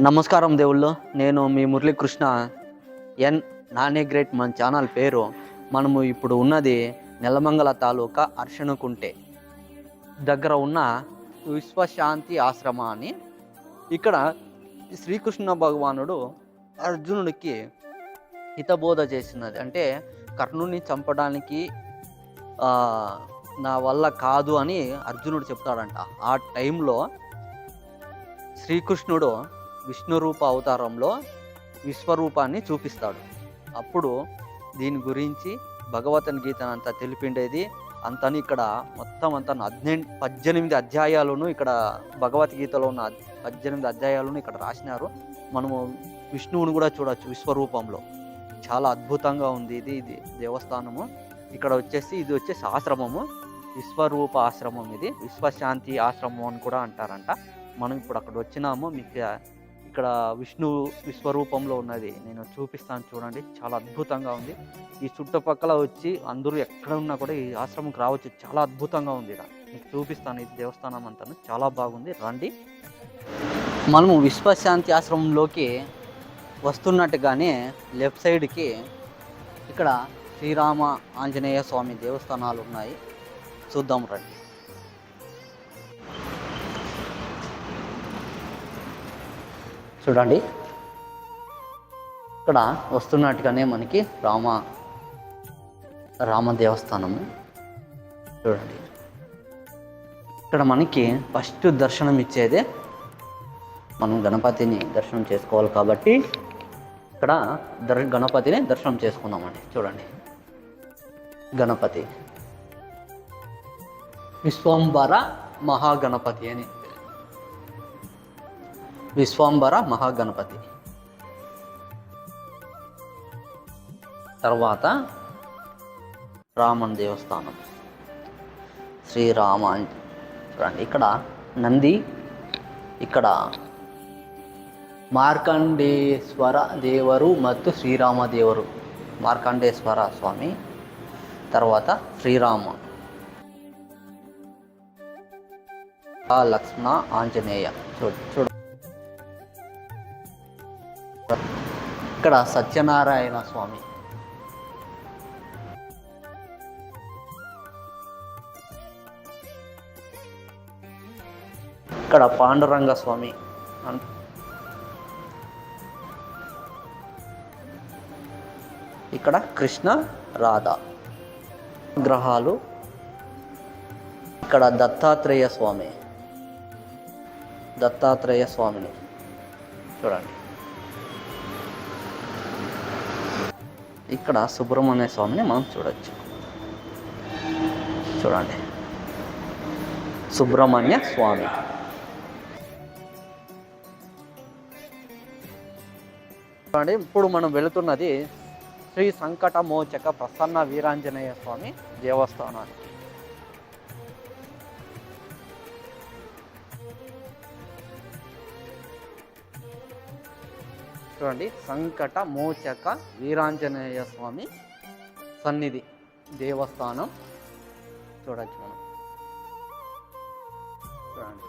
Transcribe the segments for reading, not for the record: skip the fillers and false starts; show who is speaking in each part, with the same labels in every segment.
Speaker 1: నమస్కారం దేవుళ్ళు. నేను మీ మురళీకృష్ణ ఎన్ నానే గ్రేట్. మన ఛానల్ పేరు. మనము ఇప్పుడు ఉన్నది నెలమంగళ తాలూకా అర్షణకుంటే దగ్గర ఉన్న విశ్వశాంతి ఆశ్రమ అని. ఇక్కడ శ్రీకృష్ణ భగవానుడు అర్జునుడికి హితబోధ చేసినది. అంటే కర్ణుని చంపడానికి నా వల్ల కాదు అని అర్జునుడు చెప్తాడంట. ఆ టైంలో శ్రీకృష్ణుడు విష్ణు రూప అవతారంలో విశ్వరూపాన్ని చూపిస్తాడు. అప్పుడు దీని గురించి భగవద్గీత అంతా తెలిపిండేది అంతని ఇక్కడ మొత్తం అంతా 18 అధ్యాయాలను ఇక్కడ భగవద్గీతలో ఉన్న 18 అధ్యాయాలను ఇక్కడ రాసినారు. మనము విష్ణువుని కూడా చూడవచ్చు విశ్వరూపంలో. చాలా అద్భుతంగా ఉంది. ఇది దేవస్థానము. ఇక్కడ ఇది వచ్చేసి ఆశ్రమము, విశ్వరూప ఆశ్రమం. ఇది విశ్వశాంతి ఆశ్రమం అని కూడా అంటారంట. మనం ఇప్పుడు అక్కడ వచ్చినాము. మీకు ఇక్కడ విశ్వరూపంలో ఉన్నది నేను చూపిస్తాను, చూడండి. చాలా అద్భుతంగా ఉంది. ఈ చుట్టుపక్కల వచ్చి అందరూ ఎక్కడ ఉన్నా కూడా ఈ ఆశ్రమంకి రావచ్చు. చాలా అద్భుతంగా ఉంది. ఇక్కడ మీకు చూపిస్తాను. ఇది దేవస్థానం అంతా చాలా బాగుంది, రండి. మనము విశ్వశాంతి ఆశ్రమంలోకి వస్తున్నట్టుగానే లెఫ్ట్ సైడ్కి ఇక్కడ శ్రీరామ ఆంజనేయ స్వామి దేవస్థానాలు ఉన్నాయి. చూద్దాం రండి. చూడండి, ఇక్కడ వస్తున్నట్టుగానే మనకి రామ దేవస్థానము. చూడండి, ఇక్కడ మనకి ఫస్ట్ దర్శనం ఇచ్చేదే మనం గణపతిని దర్శనం చేసుకోవాలి కాబట్టి ఇక్కడ గణపతిని దర్శనం చేసుకుందామండి. చూడండి, గణపతి విశ్వంబర మహాగణపతి అని, విశ్వంబర మహాగణపతి. తర్వాత రామన్ దేవస్థానం, శ్రీరామ. చూడండి, ఇక్కడ నంది, ఇక్కడ మార్కండేశ్వర దేవరు ಮತ್ತು శ్రీరామ దేవరు, మార్కండేశ్వర స్వామి. తర్వాత శ్రీరామ, లక్ష్మణ, ఆంజనేయ. చూడు, ఇక్కడ సత్యనారాయణ స్వామి, ఇక్కడ పాండురంగ స్వామి, ఇక్కడ కృష్ణ రాధ గ్రహాలు. ఇక్కడ దత్తాత్రేయ స్వామిని చూడండి. ఇక్కడ సుబ్రహ్మణ్య స్వామిని మనం చూడొచ్చు. చూడండి, సుబ్రహ్మణ్య స్వామి. చూడండి, ఇప్పుడు మనం వెళుతున్నది శ్రీ సంకటమోచక ప్రసన్న వీరాంజనేయ స్వామి దేవస్థానానికి. చూడండి, సంకటమోచక వీరాంజనేయ స్వామి సన్నిధి దేవస్థానం చూడొచ్చు మనం. చూడండి,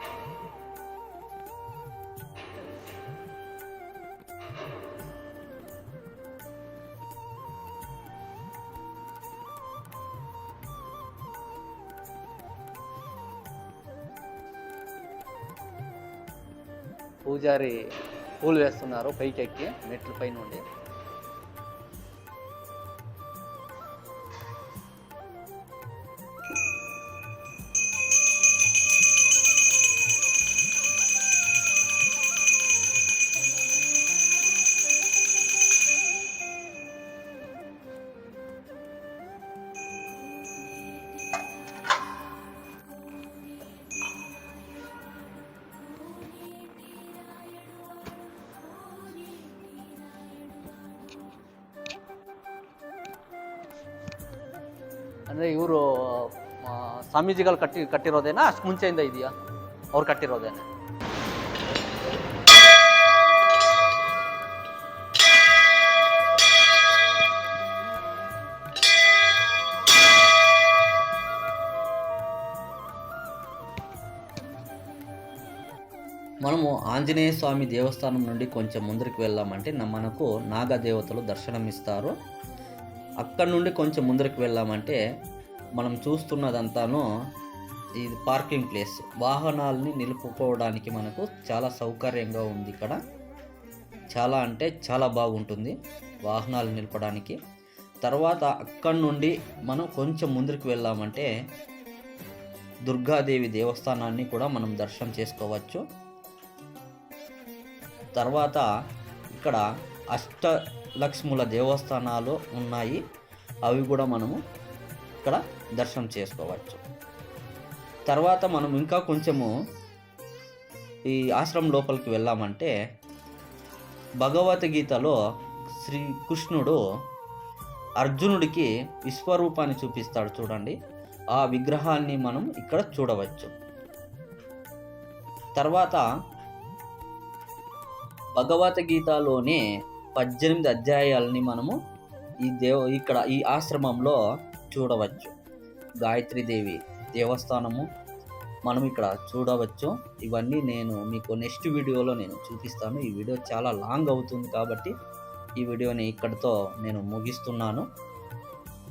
Speaker 1: పూజారి పూలు వేస్తున్నారు పైకి ఎక్కి మెట్ల పై నుండి. ಅಂದರೆ ಇವರು ಸ್ವಾಮೀಜಿಗಳು ಕಟ್ಟಿರೋದೇನಾ? ಅಷ್ಟು ಮುಂಚೆಯಿಂದ ಇದೆಯಾ? ಅವ್ರು ಕಟ್ಟಿರೋದೇನೆ? మనము ఆంజనేయ స్వామి దేవస్థానం నుండి కొంచెం ముందరికి వెళ్ళామంటే మనకు నాగదేవతలు దర్శనమిస్తారు. అక్కడి నుండి కొంచెం ముందరికి వెళ్ళామంటే మనం చూస్తున్నదంతాను ఇది పార్కింగ్ ప్లేస్. వాహనాలని నిలుపుకోవడానికి మనకు చాలా సౌకర్యంగా ఉంది ఇక్కడ. చాలా అంటే చాలా బాగుంటుంది వాహనాలు నిలపడానికి. తర్వాత అక్కడి నుండి మనం కొంచెం ముందుకు వెళ్ళామంటే దుర్గాదేవి దేవస్థానాన్ని కూడా మనం దర్శనం చేసుకోవచ్చు. తర్వాత ఇక్కడ అష్టలక్ష్ముల దేవస్థానాలు ఉన్నాయి, అవి కూడా మనము ఇక్కడ దర్శనం చేసుకోవచ్చు. తర్వాత మనం ఇంకా కొంచెము ఈ ఆశ్రమం లోపలికి వెళ్ళామంటే భగవద్గీతలో శ్రీకృష్ణుడు అర్జునుడికి విశ్వరూపాన్ని చూపిస్తాడు చూడండి, ఆ విగ్రహాన్ని మనం ఇక్కడ చూడవచ్చు. తర్వాత భగవద్గీతలోనే 18 అధ్యాయాలని మనము ఇక్కడ ఈ ఆశ్రమంలో చూడవచ్చు. గాయత్రీదేవి దేవస్థానము మనం ఇక్కడ చూడవచ్చు. ఇవన్నీ నేను మీకు నెక్స్ట్ వీడియోలో నేను చూపిస్తాను. ఈ వీడియో చాలా లాంగ్ అవుతుంది కాబట్టి ఈ వీడియోని ఇక్కడితో నేను ముగిస్తున్నాను.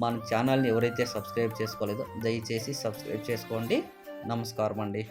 Speaker 1: మన ఛానల్ని ఎవరైతే సబ్స్క్రైబ్ చేసుకోలేదో దయచేసి సబ్స్క్రైబ్ చేసుకోండి. నమస్కారం అండి.